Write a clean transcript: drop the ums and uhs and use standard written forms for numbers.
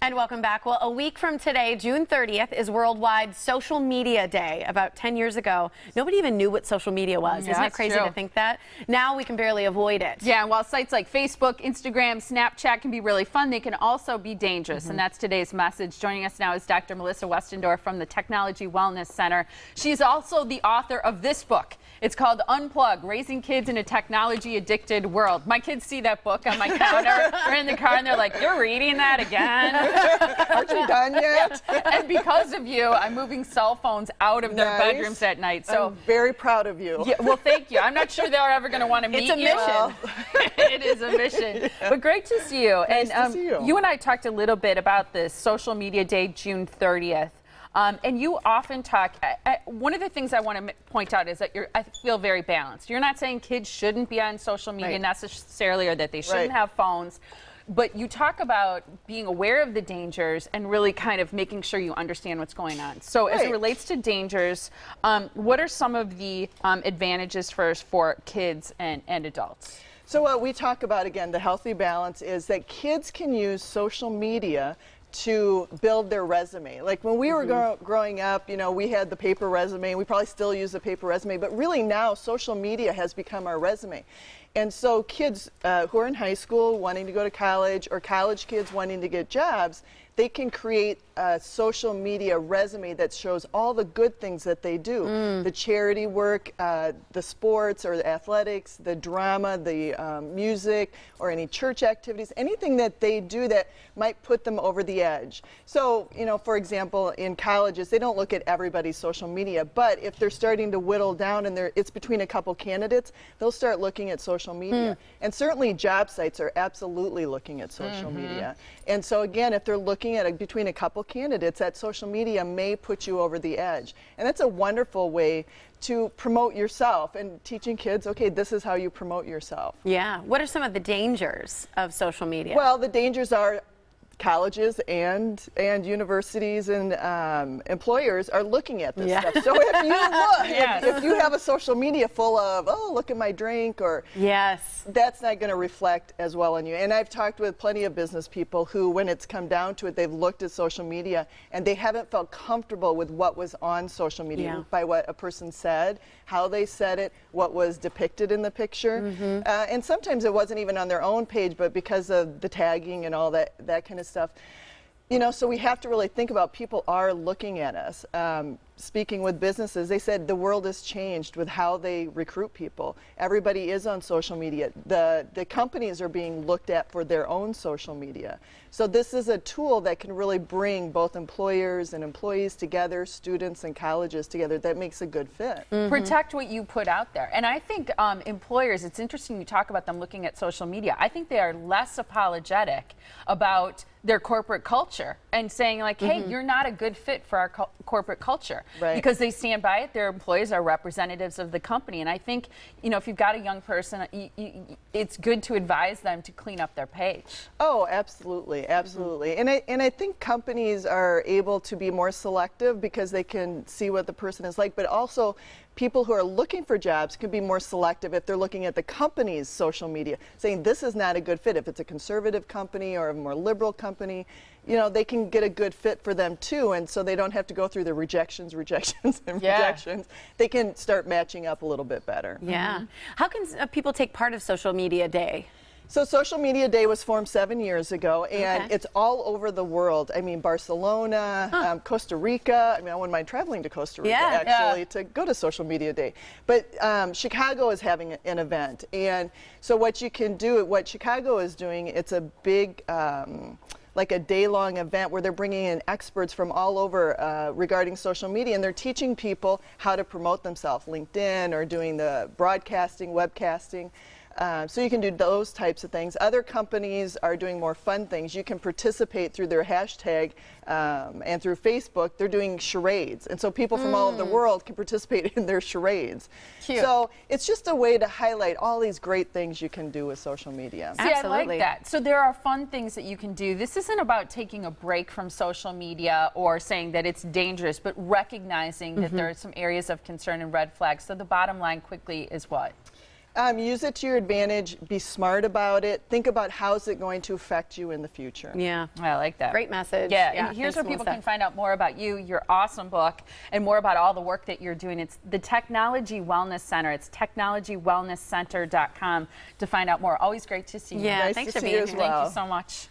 And welcome back. Well, a week from today, June 30th, is Worldwide Social Media Day. About 10 years ago, nobody even knew what social media was. Isn't it crazy to think that? Now we can barely avoid it. Yeah, and while sites like Facebook, Instagram, Snapchat can be really fun, they can also be dangerous. And that's today's message. Joining us now is Dr. Melissa Westendorf from the Technology Wellness Center. She's also the author of this book. It's called Unplug, Raising Kids in a Technology-Addicted World. My kids see that book on my counter or in the car, and they're like, "You're reading that again?" Aren't you done yet? And because of you, I'm moving cell phones out of their bedrooms at night. So I'm very proud of you. Yeah, well, thank you. I'm not sure they're ever going to want to meet you. It's a mission. Well, it is a mission. Yeah. But great to see you. Nice to see you. You and I talked a little bit about this Social Media Day, June 30th. And you often talk, one of the things I want to point out is that I feel very balanced. You're not saying kids shouldn't be on social media necessarily, or that they shouldn't have phones. But you talk about being aware of the dangers and really kind of making sure you understand what's going on. So as it relates to dangers, what are some of the advantages for kids and adults? So what we talk about, again, the healthy balance is that kids can use social media to build their resume. Like when we were growing up, you know, we had the paper resume. We probably still use the paper resume, but really now social media has become our resume. And so kids who are in high school wanting to go to college, or college kids wanting to get jobs, they can create a social media resume that shows all the good things that they do. The charity work, the sports or the athletics, the drama, the music, or any church activities, anything that they do that might put them over the edge. So, you know, for example, in colleges, they don't look at everybody's social media, but if they're starting to whittle down and it's between a couple candidates, they'll start looking at social media. And certainly job sites are absolutely looking at social media. And so again, if they're looking at between a couple candidates, that social media may put you over the edge. And that's a wonderful way to promote yourself, and teaching kids, okay, this is how you promote yourself. Yeah. What are some of the dangers of social media? Well, the dangers are colleges and universities and employers are looking at this stuff. So if you look, if you have a social media full of, oh, look at my drink, or that's not going to reflect as well on you. And I've talked with plenty of business people who, when it's come down to it, they've looked at social media and they haven't felt comfortable with what was on social media, by what a person said, how they said it, what was depicted in the picture. And sometimes it wasn't even on their own page, but because of the tagging and all that kind of stuff. You know, so we have to really think about, people are looking at us. Speaking with businesses, they said the world has changed with how they recruit people. Everybody is on social media. The companies are being looked at for their own social media. So this is a tool that can really bring both employers and employees together, students and colleges together. That makes a good fit. Protect what you put out there. And I think employers, it's interesting you talk about them looking at social media. I think they are less apologetic about their corporate culture and saying, like, hey, you're not a good fit for our corporate culture. Because they stand by it. Their employees are representatives of the company. And I think, you know, if you've got a young person, it's good to advise them to clean up their page. Oh, absolutely, absolutely. And I think companies are able to be more selective because they can see what the person is like, but also people who are looking for jobs can be more selective if they're looking at the company's social media, saying this is not a good fit. If it's a conservative company or a more liberal company, you know, they can get a good fit for them too, and so they don't have to go through the rejections, and rejections. They can start matching up a little bit better. How can people take part of Social Media Day? So Social Media Day was formed 7 years ago, and it's all over the world. I mean, Barcelona, Costa Rica. I mean, I wouldn't mind traveling to Costa Rica, actually, to go to Social Media Day. But Chicago is having an event. And so what you can do, what Chicago is doing, it's a big, like a day-long event where they're bringing in experts from all over regarding social media, and they're teaching people how to promote themselves, LinkedIn, or doing the broadcasting, webcasting. So you can do those types of things. Other companies are doing more fun things. You can participate through their hashtag and through Facebook. They're doing charades. And so people from all over the world can participate in their charades. So it's just a way to highlight all these great things you can do with social media. See, I like that. So there are fun things that you can do. This isn't about taking a break from social media or saying that it's dangerous, but recognizing that there are some areas of concern and red flags. So the bottom line quickly is what? Use it to your advantage. Be smart about it. Think about how's it going to affect you in the future. Yeah. I like that. Great message. Yeah, and here's where people can find out more about you, your awesome book, and more about all the work that you're doing. It's the Technology Wellness Center. It's technologywellnesscenter.com to find out more. Always great to see you. Yeah, Nice thanks to for see being you here. as well. Thank you so much.